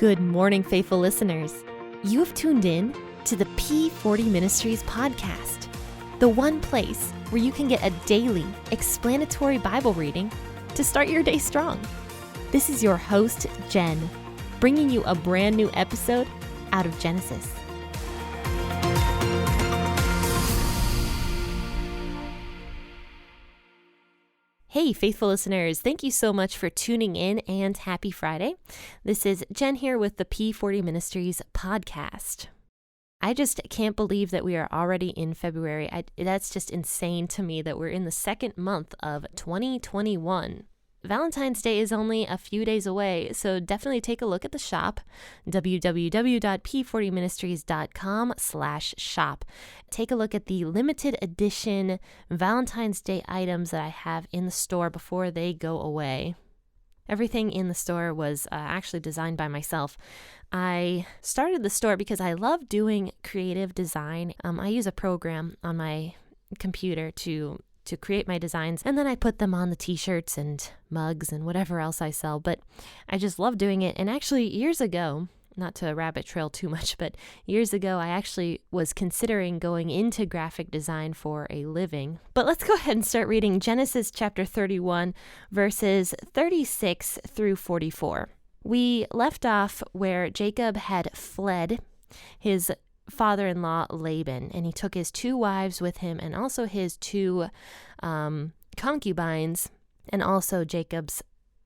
Good morning, faithful listeners. You have tuned in to the P40 Ministries podcast, the one place where you can get a daily explanatory Bible reading to start your day strong. This is your host, Jen, bringing you a brand new episode out of Genesis. Hey, faithful listeners, thank you so much for tuning in and happy Friday. This is Jen here with the P40 Ministries podcast. I just can't believe that we are already in February. That's just insane to me that we're in the second month of 2021. Valentine's Day is only a few days away, so definitely take a look at the shop, www.p40ministries.com/shop. Take a look at the limited edition Valentine's Day items that I have in the store before they go away. Everything in the store was actually designed by myself. I started the store because I love doing creative design. I use a program on my computer to create my designs, and then I put them on the t-shirts and mugs and whatever else I sell, but I just love doing it. And actually years ago, not to rabbit trail too much, but years ago I actually was considering going into graphic design for a living. But let's go ahead and start reading Genesis chapter 31, verses 36 through 44. We left off where Jacob had fled his father-in-law Laban, and he took his two wives with him and also his two concubines, and also Jacob's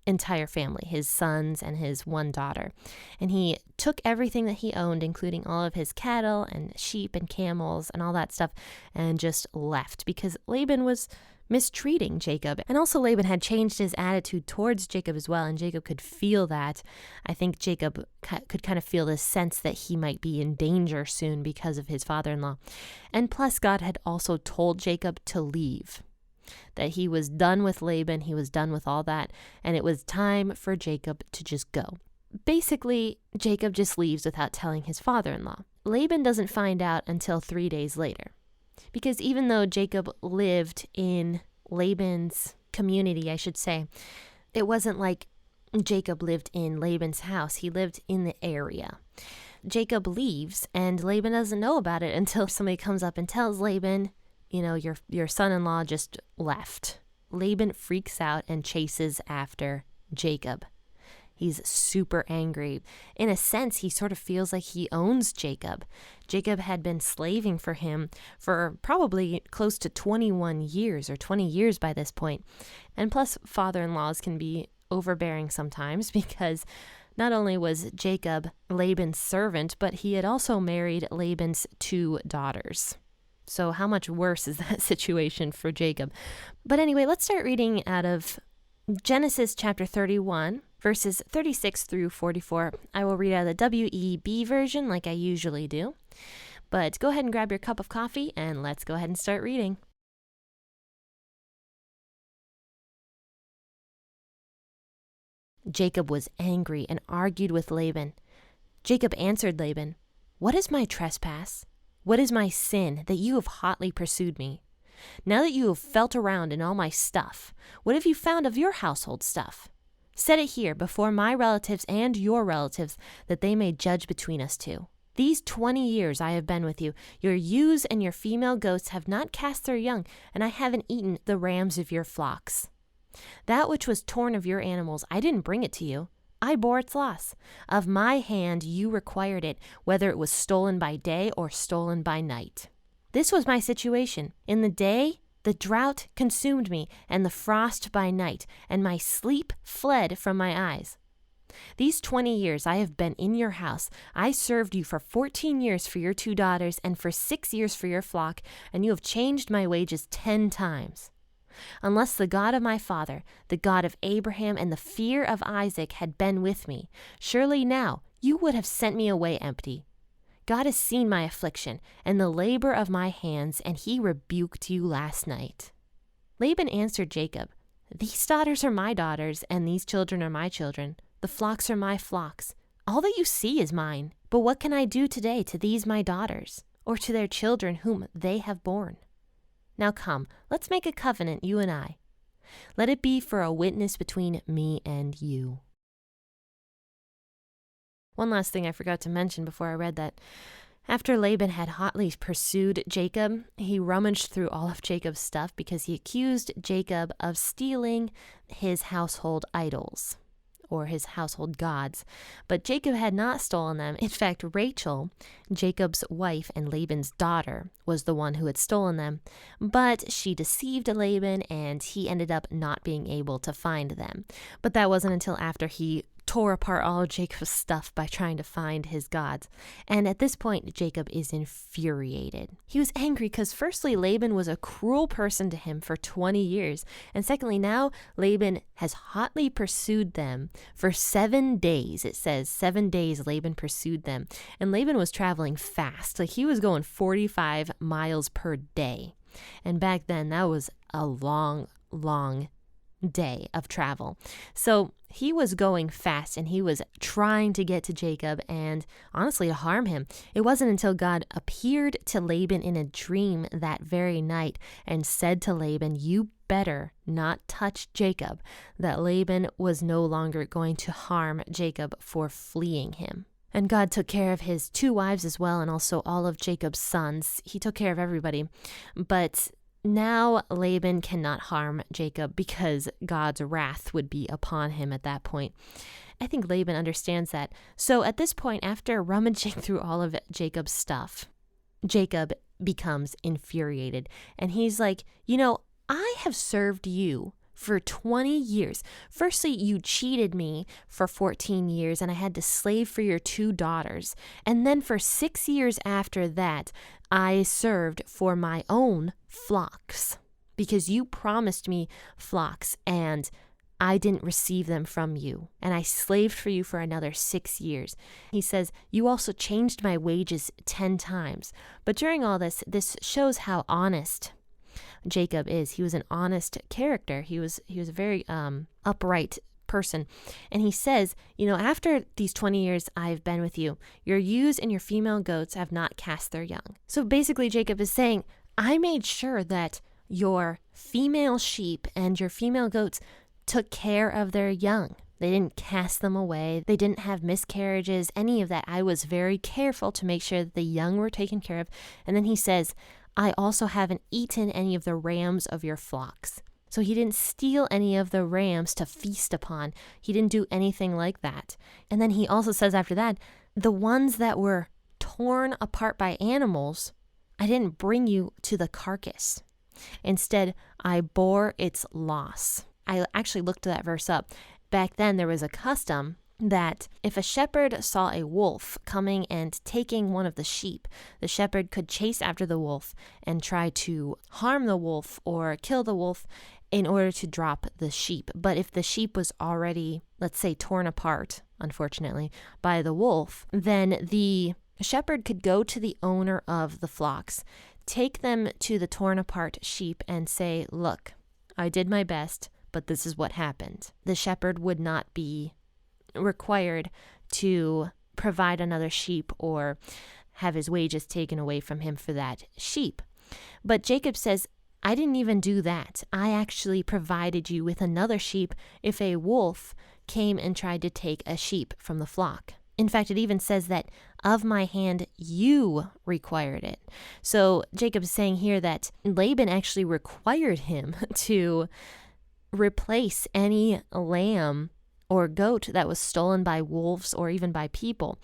entire family, his sons and his one daughter. And he took everything that he owned, including all of his cattle and sheep and camels and all that stuff, and just left because Laban was mistreating Jacob. And also Laban had changed his attitude towards Jacob as well, and Jacob could feel that. I think Jacob could kind of feel this sense that he might be in danger soon because of his father-in-law. And plus, God had also told Jacob to leave, that he was done with Laban, he was done with all that, and it was time for Jacob to just go. Basically, Jacob just leaves without telling his father-in-law. Laban doesn't find out until 3 days later. Because even though Jacob lived in Laban's community, I should say, it wasn't like Jacob lived in Laban's house. He lived in the area. Jacob leaves, and Laban doesn't know about it until somebody comes up and tells Laban, you know, your son-in-law just left. Laban freaks out and chases after Jacob. He's super angry. In a sense, he sort of feels like he owns Jacob. Jacob had been slaving for him for probably close to 21 years or 20 years by this point. And plus, father-in-laws can be overbearing sometimes because not only was Jacob Laban's servant, but he had also married Laban's two daughters. So how much worse is that situation for Jacob? But anyway, let's start reading out of Genesis chapter 31, verses 36 through 44. I will read out of the WEB version like I usually do. But go ahead and grab your cup of coffee and let's go ahead and start reading. Jacob was angry and argued with Laban. Jacob answered Laban, "What is my trespass? What is my sin that you have hotly pursued me? Now that you have felt around in all my stuff, what have you found of your household stuff? Set it here before my relatives and your relatives, that they may judge between us two. These 20 years I have been with you. Your ewes and your female goats have not cast their young, and I haven't eaten the rams of your flocks. That which was torn of your animals, I didn't bring it to you. I bore its loss. Of my hand you required it, whether it was stolen by day or stolen by night. This was my situation. In the day, the drought consumed me, and the frost by night, and my sleep fled from my eyes. These 20 years I have been in your house. I served you for 14 years for your two daughters, and for 6 years for your flock, and you have changed my wages 10 times. Unless the God of my father, the God of Abraham, and the fear of Isaac had been with me, surely now you would have sent me away empty. God has seen my affliction and the labor of my hands, and he rebuked you last night." Laban answered Jacob, "These daughters are my daughters, and these children are my children. The flocks are my flocks. All that you see is mine. But what can I do today to these my daughters, or to their children whom they have borne? Now come, let's make a covenant, you and I. Let it be for a witness between me and you." One last thing I forgot to mention before I read that. After Laban had hotly pursued Jacob, he rummaged through all of Jacob's stuff because he accused Jacob of stealing his household idols, or his household gods. But Jacob had not stolen them. In fact, Rachel, Jacob's wife and Laban's daughter, was the one who had stolen them. But she deceived Laban, and he ended up not being able to find them. But that wasn't until after he tore apart all of Jacob's stuff by trying to find his gods. And at this point, Jacob is infuriated. He was angry because firstly, Laban was a cruel person to him for 20 years. And secondly, now Laban has hotly pursued them for 7 days. It says 7 days Laban pursued them. And Laban was traveling fast. Like he was going 45 miles per day. And back then, that was a long day of travel. So he was going fast and he was trying to get to Jacob and honestly to harm him. It wasn't until God appeared to Laban in a dream that very night and said to Laban, "You better not touch Jacob," that Laban was no longer going to harm Jacob for fleeing him. And God took care of his 2 wives as well, and also all of Jacob's sons. He took care of everybody. But now Laban cannot harm Jacob because God's wrath would be upon him at that point. I think Laban understands that. So at this point, after rummaging through all of Jacob's stuff, Jacob becomes infuriated. And he's like, I have served you for 20 years. Firstly, you cheated me for 14 years and I had to slave for your 2 daughters. And then for 6 years after that, I served for my own flocks because you promised me flocks and I didn't receive them from you. And I slaved for you for another 6 years. He says, you also changed my wages 10 times. But during all this shows how honest Jacob is. He was an honest character. He was a very upright person. And he says, after these 20 years I've been with you, your ewes and your female goats have not cast their young. So basically Jacob is saying, I made sure that your female sheep and your female goats took care of their young. They didn't cast them away. They didn't have miscarriages, any of that. I was very careful to make sure that the young were taken care of. And then he says, I also haven't eaten any of the rams of your flocks. So he didn't steal any of the rams to feast upon. He didn't do anything like that. And then he also says after that, the ones that were torn apart by animals, I didn't bring you to the carcass. Instead, I bore its loss. I actually looked that verse up. Back then, there was a custom that if a shepherd saw a wolf coming and taking one of the sheep, the shepherd could chase after the wolf and try to harm the wolf or kill the wolf in order to drop the sheep. But if the sheep was already, let's say, torn apart, unfortunately, by the wolf, then the shepherd could go to the owner of the flocks, take them to the torn apart sheep and say, look, I did my best, but this is what happened. The shepherd would not be required to provide another sheep or have his wages taken away from him for that sheep. But Jacob says, I didn't even do that. I actually provided you with another sheep if a wolf came and tried to take a sheep from the flock. In fact, it even says that of my hand, you required it. So Jacob is saying here that Laban actually required him to replace any lamb or goat that was stolen by wolves or even by people.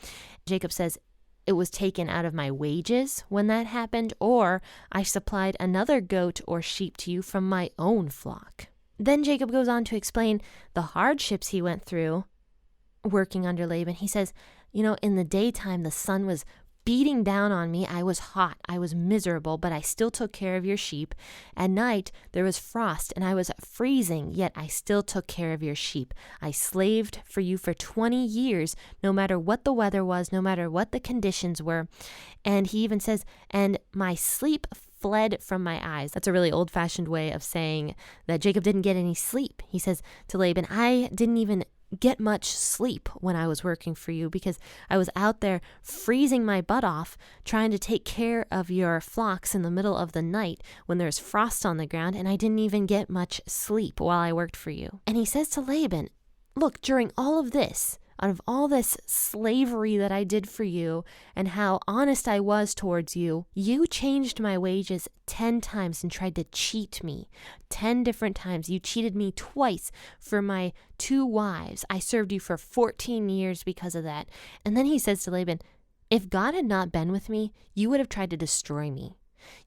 Jacob says, it was taken out of my wages when that happened, or I supplied another goat or sheep to you from my own flock. Then Jacob goes on to explain the hardships he went through working under Laban. He says, in the daytime, the sun was beating down on me. I was hot. I was miserable, but I still took care of your sheep. At night, there was frost and I was freezing, yet I still took care of your sheep. I slaved for you for 20 years, no matter what the weather was, no matter what the conditions were. And he even says, and my sleep fled from my eyes. That's a really old-fashioned way of saying that Jacob didn't get any sleep. He says to Laban, I didn't even get much sleep when I was working for you because I was out there freezing my butt off trying to take care of your flocks in the middle of the night when there's frost on the ground, and I didn't even get much sleep while I worked for you. And he says to Laban, look, during all of this, out of all this slavery that I did for you and how honest I was towards you, you changed my wages 10 times and tried to cheat me 10 different times. You cheated me twice for my 2 wives. I served you for 14 years because of that. And then he says to Laban, if God had not been with me, you would have tried to destroy me.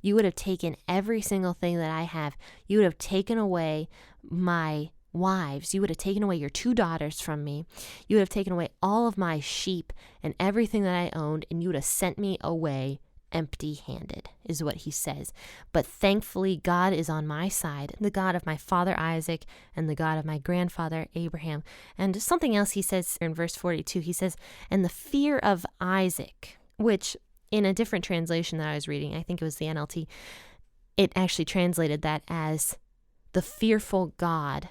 You would have taken every single thing that I have. You would have taken away my wives. You would have taken away your 2 daughters from me. You would have taken away all of my sheep and everything that I owned, and you would have sent me away empty-handed, is what he says. But thankfully, God is on my side, the God of my father Isaac and the God of my grandfather Abraham. And something else he says in verse 42, he says, and the fear of Isaac, which in a different translation that I was reading, I think it was the NLT, it actually translated that as the fearful God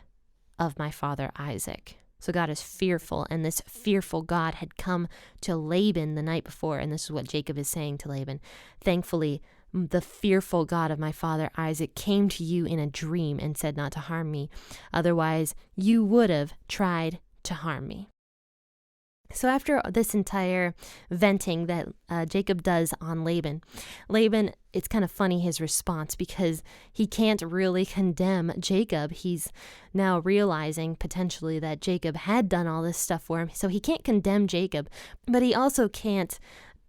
of my father Isaac. So God is fearful, and this fearful God had come to Laban the night before, and this is what Jacob is saying to Laban. Thankfully, the fearful God of my father Isaac came to you in a dream and said not to harm me. Otherwise, you would have tried to harm me. So after this entire venting that Jacob does on Laban, it's kind of funny his response because he can't really condemn Jacob. He's now realizing potentially that Jacob had done all this stuff for him. So he can't condemn Jacob, but he also can't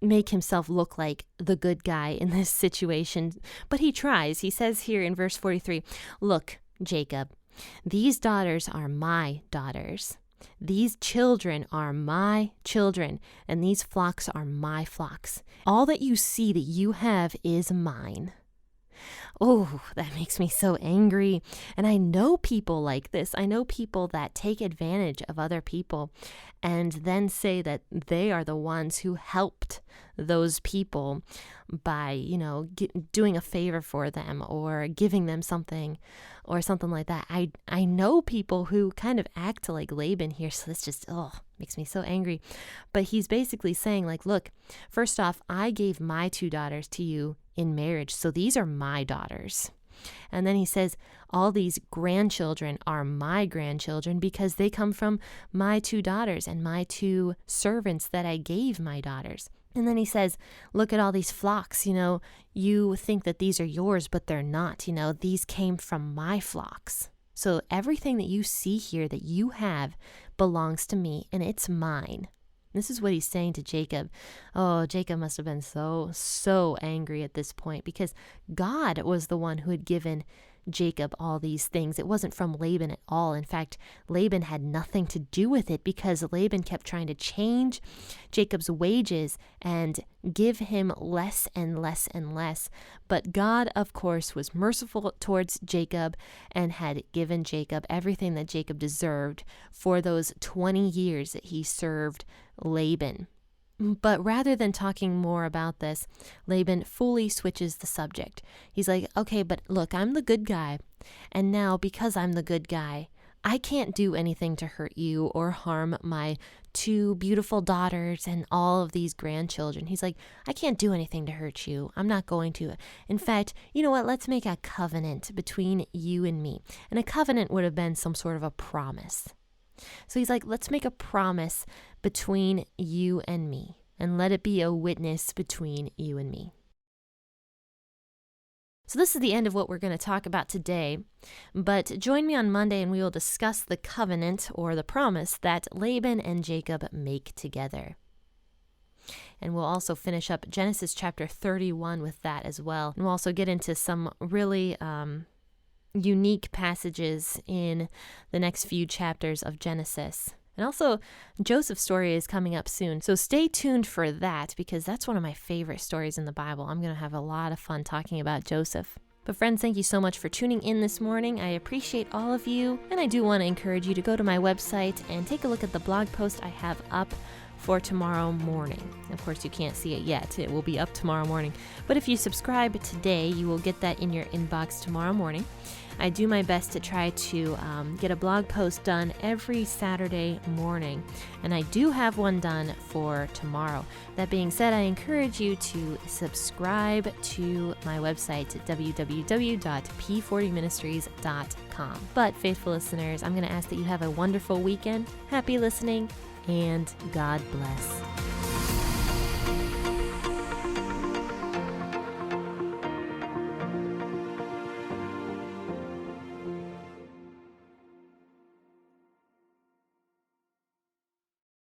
make himself look like the good guy in this situation. But he tries. He says here in verse 43, look, Jacob, these daughters are my daughters. These children are my children, and these flocks are my flocks. All that you see that you have is mine. Oh, that makes me so angry. And I know people like this. I know people that take advantage of other people and then say that they are the ones who helped those people by, doing a favor for them or giving them something or something like that. I know people who kind of act like Laban here. So this just, makes me so angry. But he's basically saying like, look, first off, I gave my 2 daughters to you in marriage. So these are my daughters. And then he says, all these grandchildren are my grandchildren because they come from my 2 daughters and my 2 servants that I gave my daughters. And then he says, look at all these flocks, you think that these are yours, but they're not, these came from my flocks. So everything that you see here that you have belongs to me and it's mine. This is what he's saying to Jacob. Oh, Jacob must have been so angry at this point because God was the one who had given Jacob all these things. It wasn't from Laban at all. In fact, Laban had nothing to do with it because Laban kept trying to change Jacob's wages and give him less and less and less. But God, of course, was merciful towards Jacob and had given Jacob everything that Jacob deserved for those 20 years that he served Laban. But rather than talking more about this, Laban fully switches the subject. He's like, okay, but look, I'm the good guy. And now because I'm the good guy, I can't do anything to hurt you or harm my 2 beautiful daughters and all of these grandchildren. He's like, I can't do anything to hurt you. I'm not going to. In fact, you know what? Let's make a covenant between you and me. And a covenant would have been some sort of a promise. So he's like, let's make a promise between you and me, and let it be a witness between you and me. So this is the end of what we're going to talk about today, but join me on Monday and we will discuss the covenant or the promise that Laban and Jacob make together. And we'll also finish up Genesis chapter 31 with that as well. And we'll also get into some really unique passages in the next few chapters of Genesis. And also, Joseph's story is coming up soon, so stay tuned for that because that's one of my favorite stories in the Bible. I'm going to have a lot of fun talking about Joseph. But friends, thank you so much for tuning in this morning. I appreciate all of you, and I do want to encourage you to go to my website and take a look at the blog post I have up for tomorrow morning. Of course, you can't see it yet. It will be up tomorrow morning. But if you subscribe today, you will get that in your inbox tomorrow morning. I do my best to try to get a blog post done every Saturday morning, and I do have one done for tomorrow. That being said, I encourage you to subscribe to my website at www.p40ministries.com. But faithful listeners, I'm going to ask that you have a wonderful weekend. Happy listening, and God bless.